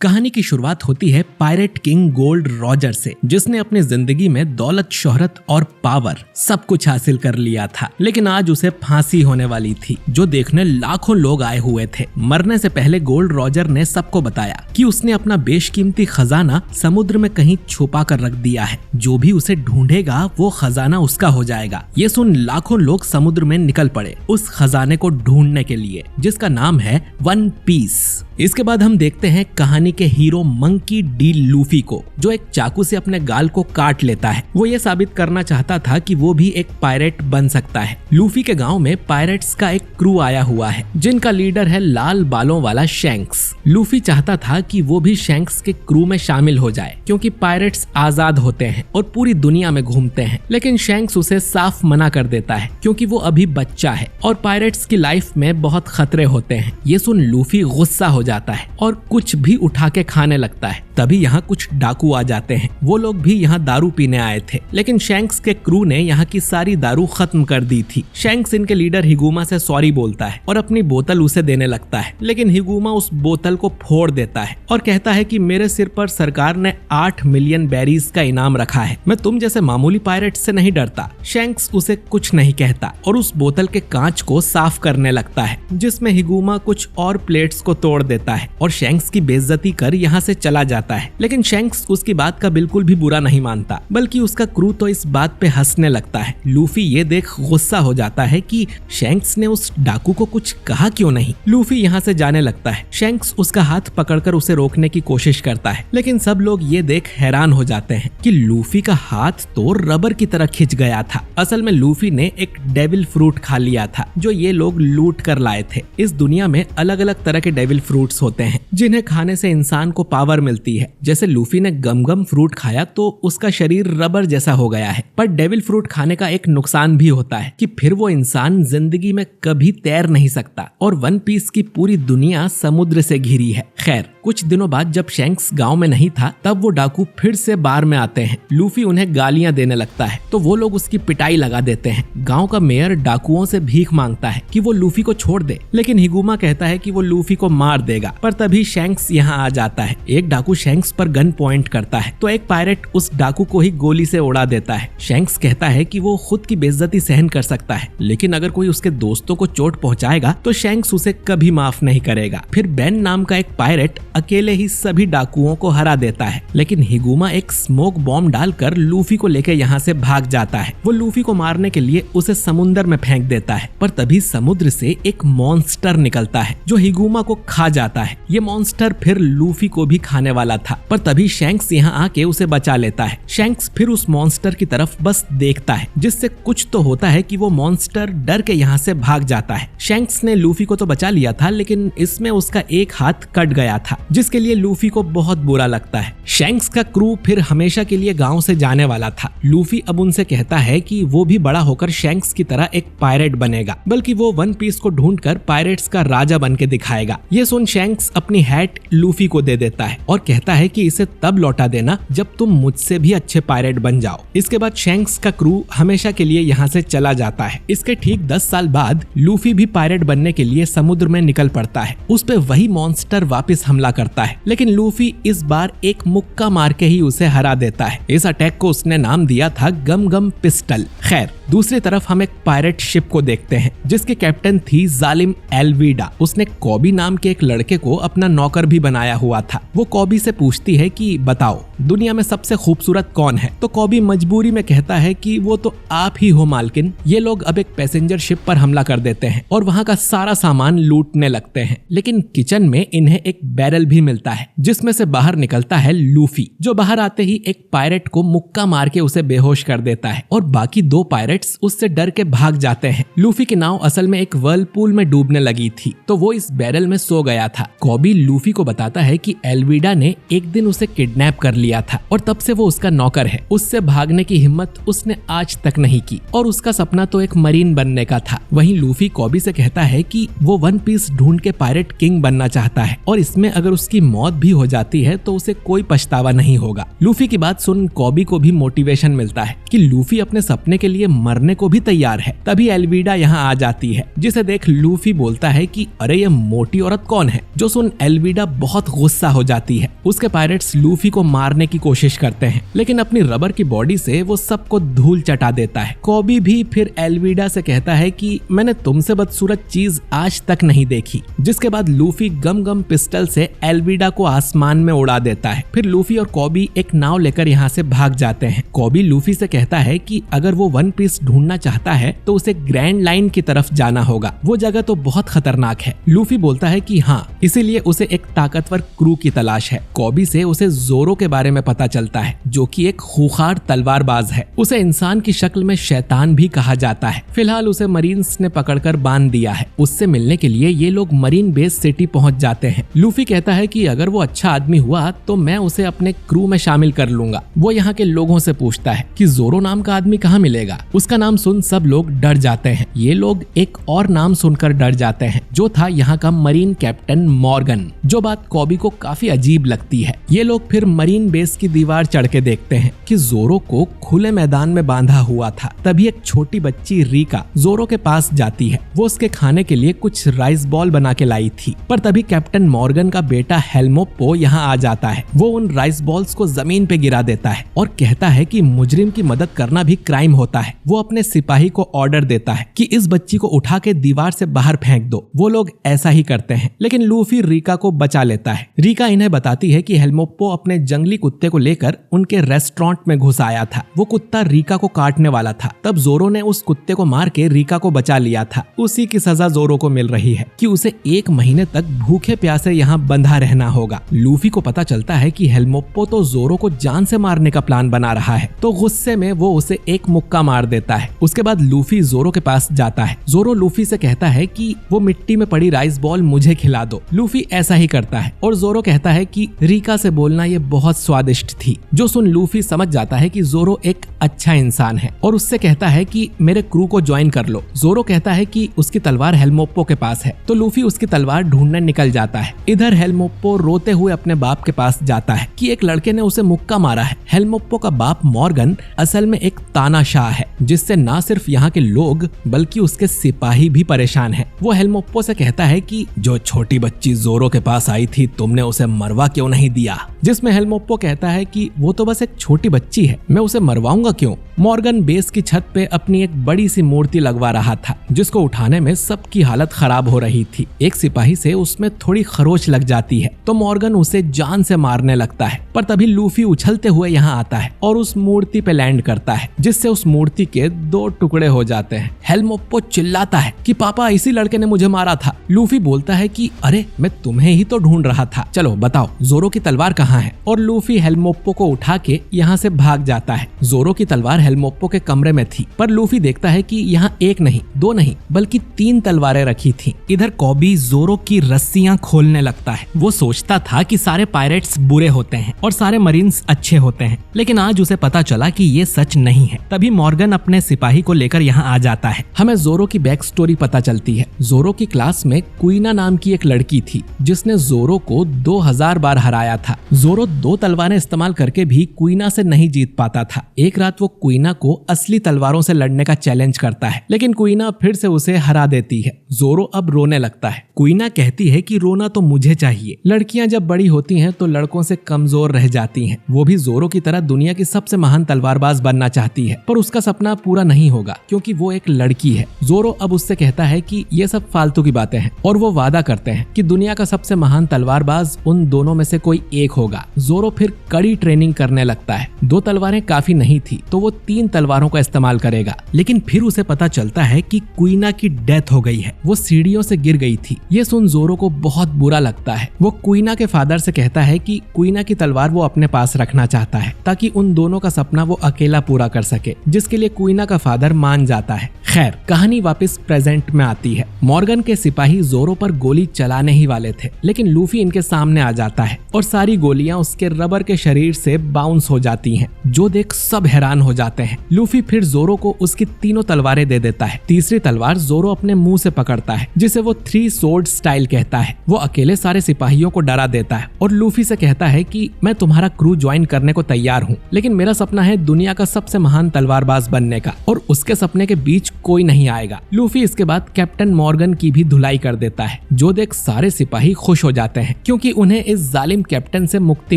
कहानी की शुरुआत होती है पायरेट किंग गोल्ड रॉजर से, जिसने अपनी जिंदगी में दौलत, शोहरत और पावर सब कुछ हासिल कर लिया था। लेकिन आज उसे फांसी होने वाली थी, जो देखने लाखों लोग आए हुए थे। मरने से पहले गोल्ड रॉजर ने सबको बताया कि उसने अपना बेशकीमती खजाना समुद्र में कहीं छुपा कर रख दिया है। जो भी उसे ढूंढेगा वो खजाना उसका हो जाएगा। ये सुन लाखों लोग समुद्र में निकल पड़े उस खजाने को ढूंढने के लिए, जिसका नाम है वन पीस। इसके बाद हम देखते हैं कहानी के हीरो मंकी डी लूफी को, जो एक चाकू से अपने गाल को काट लेता है। वो ये साबित करना चाहता था कि वो भी एक पायरेट बन सकता है। लूफी के गांव में पायरेट्स का एक क्रू आया हुआ है, जिनका लीडर है लाल बालों वाला शैंक्स। लूफी चाहता था कि वो भी शैंक्स के क्रू में शामिल हो जाए, क्योंकि पायरेट्स आजाद होते हैं और पूरी दुनिया में घूमते हैं। लेकिन शैंक्स उसे साफ मना कर देता है, क्योंकि वो अभी बच्चा है और पायरेट्स की लाइफ में बहुत खतरे होते हैं। ये सुन लूफी गुस्सा हो जाता है और कुछ भी उठा के खाने लगता है। तभी यहाँ कुछ डाकू आ जाते हैं। वो लोग भी यहाँ दारू पीने आए थे, लेकिन शैंक्स के क्रू ने यहाँ की सारी दारू खत्म कर दी थी। शैंक्स इनके लीडर हिगुमा से सॉरी बोलता है और अपनी बोतल उसे देने लगता है, लेकिन हिगुमा उस बोतल को फोड़ देता है और कहता है कि मेरे सिर पर सरकार ने 8 मिलियन बैरीज का इनाम रखा है। मैं तुम जैसे मामूली पायरेट से नहीं डरता। शैंक्स उसे कुछ नहीं कहता और उस बोतल के कांच को साफ करने लगता है, जिसमें हिगुमा कुछ और प्लेट्स को तोड़ देता है और शैंक्स की बेइज्जती कर यहाँ से चला जाता है। लेकिन शैंक्स उसकी बात का बिल्कुल भी बुरा नहीं मानता, बल्कि उसका क्रू तो इस बात पे हंसने लगता है। लूफी ये देख गुस्सा हो जाता है कि शैंक्स ने उस डाकू को कुछ कहा क्यों नहीं। लूफी यहाँ से जाने लगता है। शैंक्स उसका हाथ पकड़कर उसे रोकने की कोशिश करता है, लेकिन सब लोग ये देख हैरान हो जाते हैं कि लूफी का हाथ तो रबर की तरह खिंच गया था। असल में लूफी ने एक डेविल फ्रूट खा लिया था, जो ये लोग लूट कर लाए थे। इस दुनिया में अलग अलग तरह के डेविल फ्रूट्स होते हैं, जिन्हें खाने से इंसान को पावर मिलती है। जैसे लूफी ने गम फ्रूट खाया तो उसका शरीर रबर जैसा हो गया है। पर डेविल फ्रूट खाने का एक नुकसान भी होता है कि फिर वो इंसान जिंदगी में कभी तैर नहीं सकता और वन पीस की पूरी दुनिया समुद्र से घिरी है। खैर, कुछ दिनों बाद जब शैंक्स गांव में नहीं था, तब वो डाकू फिर से बार में आते हैं। लूफी उन्हें गालियां देने लगता है तो वो लोग उसकी पिटाई लगा देते हैं। गांव का मेयर डाकुओं से भीख मांगता है कि वो लूफी को छोड़ दे, लेकिन हिगुमा कहता है कि वो लूफी को मार देगा। पर तभी शैंक्स यहाँ आ जाता है। एक डाकू शैंक्स पर गन पॉइंट करता है तो एक पायरेट उस डाकू को ही गोली से उड़ा देता है। शैंक्स कहता है कि वो खुद की बेइज्जती सहन कर सकता है, लेकिन अगर कोई उसके दोस्तों को चोट पहुंचाएगा तो शैंक्स उसे कभी माफ नहीं करेगा। फिर बेन नाम का एक पायरेट अकेले ही सभी डाकुओं को हरा देता है, लेकिन हिगुमा एक स्मोक बॉम्ब डालकर लूफी को लेकर यहाँ से भाग जाता है। वो लूफी को मारने के लिए उसे समुद्र में फेंक देता है, पर तभी समुद्र से एक मॉन्स्टर निकलता है जो हिगुमा को खा जाता है। ये मॉन्स्टर फिर लूफी को भी खाने वाला था, पर तभी शैंक्स यहाँ आके उसे बचा लेता है। शैंक्स फिर उस मॉन्स्टर की तरफ बस देखता है, जिससे कुछ तो होता है कि वो मॉन्स्टर डर के यहाँ से भाग जाता है। शैंक्स ने लूफी को तो बचा लिया था, लेकिन इसमें उसका एक हाथ कट गया था, जिसके लिए लूफी को बहुत बुरा लगता है। शैंक्स का क्रू फिर हमेशा के लिए गांव से जाने वाला था। लूफी अब उनसे कहता है कि वो भी बड़ा होकर शैंक्स की तरह एक पायरेट बनेगा, बल्कि वो वन पीस को ढूंढकर पायरेट्स का राजा बन के दिखाएगा। ये सुन शैंक्स अपनी हैट लूफी को दे देता है और कहता है कि इसे तब लौटा देना जब तुम मुझसे भी अच्छे पायरेट बन जाओ। इसके बाद शैंक्स का क्रू हमेशा के लिए यहाँ से चला जाता है। इसके ठीक 10 साल बाद लूफी भी पायरेट बनने के लिए समुद्र में निकल पड़ता है। उस पे वही मॉन्स्टर वापस हमला करता है, लेकिन लूफी इस बार एक मुक्का मार के ही उसे हरा देता है। इस अटैक को उसने नाम दिया था गम पिस्टल। खैर, दूसरी तरफ हम एक पायरेट शिप को देखते हैं, जिसके कैप्टन थी जालिम एल्विडा। उसने कॉबी नाम के एक लड़के को अपना नौकर भी बनाया हुआ था। वो कॉबी से पूछती है कि बताओ दुनिया में सबसे खूबसूरत कौन है, तो कॉबी मजबूरी में कहता है कि वो तो आप ही हो मालकिन। ये लोग अब एक पैसेंजर शिप पर हमला कर देते हैं और वहाँ का सारा सामान लूटने लगते हैं, लेकिन किचन में इन्हें एक बैरल भी मिलता है, जिसमें से बाहर निकलता है लूफी, जो बाहर आते ही एक पायरेट को मुक्का मार के उसे बेहोश कर देता है और बाकी 2 पायरेट्स उससे डर के भाग जाते हैं। लूफी की नाव असल में एक व्हर्लपूल में डूबने लगी थी, तो वो इस बैरल में सो गया था। कॉबी लूफी को बताता है कि एल्विडा ने एक दिन उसे किडनैप कर लिया था और तब से वो उसका नौकर है। उससे भागने की हिम्मत उसने आज तक नहीं की और उसका सपना तो एक मरीन बनने का था। वहीं लूफी कॉबी से कहता है कि वो वन पीस ढूंढ के पायरेट किंग बनना चाहता है और इसमें अगर उसकी मौत भी हो जाती है तो उसे कोई पछतावा नहीं होगा। लूफी की बात सुन कॉबी को भी मोटिवेशन मिलता है कि लूफी अपने सपने के लिए मरने को भी तैयार है। तभी एल्विडा यहाँ आ जाती है, जिसे देख लूफी बोलता है कि अरे ये मोटी औरत कौन है। जो सुन एल्विडा बहुत गुस्सा हो जाती है। उसके पायरेट्स लूफी को मारने की कोशिश करते हैं, लेकिन अपनी रबर की बॉडी से वो सबको धूल चटा देता है। कॉबी भी फिर एल्विडा से कहता है कि मैंने तुमसे बदसूरत चीज आज तक नहीं देखी। जिसके बाद लूफी गम गम पिस्टल से एल्विडा को आसमान में उड़ा देता है। फिर लूफी और कॉबी एक नाव लेकर यहाँ से भाग जाते हैं। कॉबी लूफी से कहता है कि अगर वो वन पीस ढूंढना चाहता है तो उसे ग्रैंड लाइन की तरफ जाना होगा। वो जगह तो बहुत खतरनाक है। लूफी बोलता है कि हाँ, इसीलिए उसे एक ताकतवर क्रू की तलाश है। कॉबी से उसे जोरो के बारे में पता चलता है, जो कि एक खूंखार तलवारबाज है। उसे इंसान की शक्ल में शैतान भी कहा जाता है। फिलहाल उसे मरीन्स ने पकड़कर बांध दिया है। उससे मिलने के लिए ये लोग मरीन बेस सिटी पहुंच जाते हैं। लूफी कहता है कि अगर वो अच्छा आदमी हुआ तो मैं उसे अपने क्रू में शामिल कर लूंगा। वो यहाँ के लोगों से पूछता है कि जोरो नाम का आदमी कहाँ मिलेगा। उसका नाम सुन सब लोग डर जाते हैं। ये लोग एक और नाम सुनकर डर जाते हैं, जो था यहाँ का मरीन कैप्टन मॉर्गन। जो बात कॉबी को काफी अजीब लगती है। ये लोग फिर मरीन बेस की दीवार चढ़ के देखते हैं कि जोरो को खुले मैदान में बांधा हुआ था। तभी एक छोटी बच्ची रीका जोरो के पास जाती है। वो उसके खाने के लिए कुछ राइस बॉल बना के लाई थी, पर तभी कैप्टन मॉर्गन का बेटा हेल्मोप्पो यहाँ आ जाता है। वो उन राइस बॉल्स को जमीन पे गिरा देता है और कहता है कि मुजरिम की मदद करना भी क्राइम होता है। वो अपने सिपाही को ऑर्डर देता है कि इस बच्ची को उठा के दीवार से बाहर फेंक दो। वो लोग ऐसा ही करते हैं, लेकिन लूफी रीका को बचा लेता है। रीका इन्हें बताती है कि हेल्मोप्पो अपने जंगली कुत्ते को लेकर उनके रेस्टोरेंट में घुस आया था। वो कुत्ता रीका को काटने वाला था। तब जोरो ने उस कुत्ते को मार के रीका को बचा लिया था। उसी की सजा जोरो को मिल रही है कि उसे 1 महीने तक भूखे प्यासे यहाँ बंधा रहना होगा। लूफी को पता चलता है कि हेल्मोप्पो तो जोरो को जान से मारने का प्लान बना रहा है, तो गुस्से में वो उसे एक मुक्का मार देता है। उसके बाद लूफी जोरो के पास जाता है। जोरो लूफी से कहता है कि वो मिट्टी में पड़ी राइस बॉल मुझे खिला दो। लूफी ऐसा ही करता है और जोरो कहता है कि रीका से बोलना ये बहुत स्वादिष्ट थी। जो सुन लूफी समझ जाता है कि जोरो एक अच्छा इंसान है और उससे कहता है कि मेरे क्रू को ज्वाइन कर लो। जोरो कहता है कि उसकी तलवार हेल्मोप्पो के पास है, तो लूफी उसकी तलवार ढूंढने निकल जाता है। इधर हेल्मोप्पो रोते हुए अपने बाप के पास जाता है कि एक लड़के ने उसे मुक्का मारा है। हेल्मोप्पो का बाप मॉर्गन असल में एक तानाशाह है, जिससे ना सिर्फ यहाँ के लोग बल्कि उसके सिपाही भी परेशान हैं। वो हेल्मोप्पो से कहता है कि जो छोटी बच्ची जोरो के पास आई थी तुमने उसे मरवा क्यों नहीं दिया। जिसमें हेल्मोप्पो कहता है कि वो तो बस एक छोटी बच्ची है, मैं उसे मरवाऊंगा क्यों। मॉर्गन बेस की छत पे अपनी एक बड़ी सी मूर्ति लगवा रहा था, जिसको उठाने में सबकी हालत खराब हो रही थी। एक सिपाही से उसमें थोड़ी खरोच लग जाती है, तो मॉर्गन उसे जान से मारने लगता है। पर तभी लूफी उछलते हुए यहाँ आता है और उस मूर्ति पे लैंड करता है, जिससे उस मूर्ति के 2 टुकड़े हो जाते हैं। हेल्मोप्पो चिल्लाता है कि पापा इसी लड़के ने मुझे मारा था। लूफी बोलता है कि अरे मैं तुम्हें ही तो ढूंढ रहा था, चलो बताओ जोरो की तलवार कहाँ है। और लूफी हेल्मोप्पो को उठा के यहाँ से भाग जाता है। जोरो की तलवार हेल्मोप्पो के कमरे में थी, पर लूफी देखता है कि यहाँ 1 नहीं 2 नहीं बल्कि 3 तलवारें रखी थी। इधर कॉबी जोरो की रस्सियां खोलने लगता है। वो सोचता था कि सारे पायरेट्स बुरे होते हैं और सारे मरीन्स अच्छे होते हैं, लेकिन आज उसे पता चला कि ये सच नहीं है। तभी मॉर्गन अपने सिपाही को लेकर यहाँ आ जाता है। हमें जोरो की बैक स्टोरी पता चलती है। जोरो की क्लास में क्वीना नाम की एक लड़की थी, जिसने जोरो को 2000 बार हराया था। जोरो 2 तलवारें इस्तेमाल करके भी क्वीना से नहीं जीत पाता था। एक रात वो क्वीना को असली तलवारों से लड़ने का चैलेंज करता है, लेकिन क्वीना फिर से उसे हरा देती है। जोरो अब रोने लगता है। क्वीना कहती है कि रोना तो मुझे चाहिए, लड़कियां जब बड़ी होती हैं तो लड़कों से कमजोर रह जाती हैं। वो भी जोरो की तरह दुनिया की सबसे महान तलवारबाज बनना चाहती है, पर उसका सपना पूरा नहीं होगा क्योंकि वो एक लड़की है। जोरो अब उससे कहता है कि ये सब फालतू की बातें हैं और वो वादा करते हैं कि दुनिया का सबसे महान तलवारबाज उन दोनों में से कोई एक होगा। जोरो फिर कड़ी ट्रेनिंग करने लगता है। 2 तलवारें काफी नहीं थी तो वो 3 तलवारों का इस्तेमाल करेगा, लेकिन फिर उसे पता चलता है कि क्वीना की डेथ हो गई है। वो सीढ़ियों से गिर गई थी। ये सुन जोरो को बहुत बुरा लगता है। वो क्वीना के फादर से कहता है कि क्वीना की तलवार वो अपने पास रखना चाहता है ताकि उन दोनों का सपना वो अकेला पूरा कर सके, जिसके लिए क्वीना का फादर मान जाता है। खैर कहानी वापस प्रेजेंट में आती है। मॉर्गन के सिपाही जोरो पर गोली चलाने ही वाले थे, लेकिन लूफी इनके सामने आ जाता है और सारी गोलियां उसके रबर पावर के शरीर से बाउंस हो जाती हैं, जो देख सब हैरान हो जाते हैं। लूफी फिर जोरो को उसकी तीनों तलवारें दे देता है। तीसरी तलवार जोरो अपने मुंह से पकड़ता है, जिसे वो 3 स्वॉर्ड स्टाइल कहता है। वो अकेले सारे सिपाहियों को डरा देता है और लूफी से कहता है कि मैं तुम्हारा क्रू ज्वाइन करने को तैयार हूँ, लेकिन मेरा सपना है दुनिया का सबसे महान तलवारबाज बनने का, और उसके सपने के बीच कोई नहीं आएगा। लूफी इसके बाद कैप्टन मॉर्गन की भी धुलाई कर देता है, जो देख सारे सिपाही खुश हो जाते हैं क्योंकि उन्हें इस जालिम कैप्टन से मुक्ति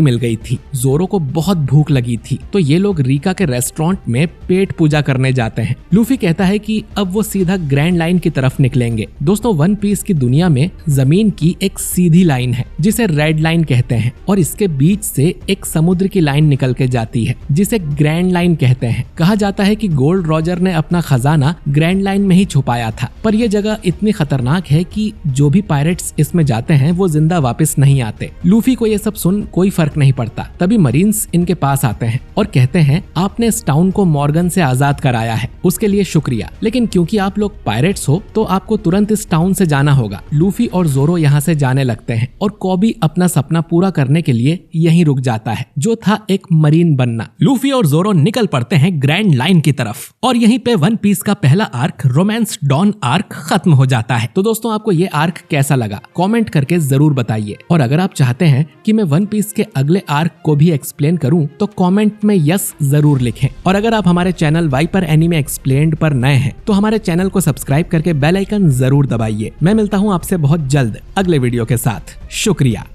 मिल गई थी। जोरो को बहुत भूख लगी थी, तो ये लोग रीका के रेस्टोरेंट में पेट पूजा करने जाते हैं। लूफी कहता है कि अब वो सीधा ग्रैंड लाइन की तरफ निकलेंगे। दोस्तों, वन पीस की दुनिया में जमीन की एक सीधी लाइन है जिसे रेड लाइन कहते हैं, और इसके बीच से एक समुद्र की लाइन निकल के जाती है जिसे ग्रैंड लाइन कहते हैं। कहा जाता है कि गोल्ड रॉजर ने अपना खजाना ग्रैंड लाइन में ही छुपाया था, पर यह जगह इतनी खतरनाक है कि जो भी पायरेट्स इसमें जाते हैं वो जिंदा वापस नहीं आते। लूफी को ये सब सुन कोई फर्क नहीं पड़ता। तभी मरीन्स इनके पास आते हैं और कहते हैं, आपने इस टाउन को मॉर्गन से आजाद कराया है, उसके लिए शुक्रिया, लेकिन क्योंकि आप लोग पायरेट्स हो तो आपको तुरंत इस टाउन से जाना होगा। लूफी और जोरो यहाँ से जाने लगते हैं और कॉबी अपना सपना पूरा करने के लिए यहीं रुक जाता है, जो था एक मरीन बनना। लूफी और जोरो निकल पड़ते हैं ग्रैंड लाइन की तरफ, और यहीं पे वन पीस का पहला आर्क रोमांस डॉन आर्क खत्म हो जाता है। तो दोस्तों, आपको ये आर्क कैसा लगा कमेंट करके जरूर बताइए, और अगर आप चाहते हैं कि मैं वन पीस के अगले आर्क को भी एक्सप्लेन करूं तो कमेंट में यस जरूर लिखें। और अगर आप हमारे चैनल वाइपर एनीमे एक्सप्लेन्ड पर नए हैं तो हमारे चैनल को सब्सक्राइब करके बेल आइकन जरूर दबाइए। मैं मिलता हूं आपसे बहुत जल्द अगले वीडियो के साथ। शुक्रिया।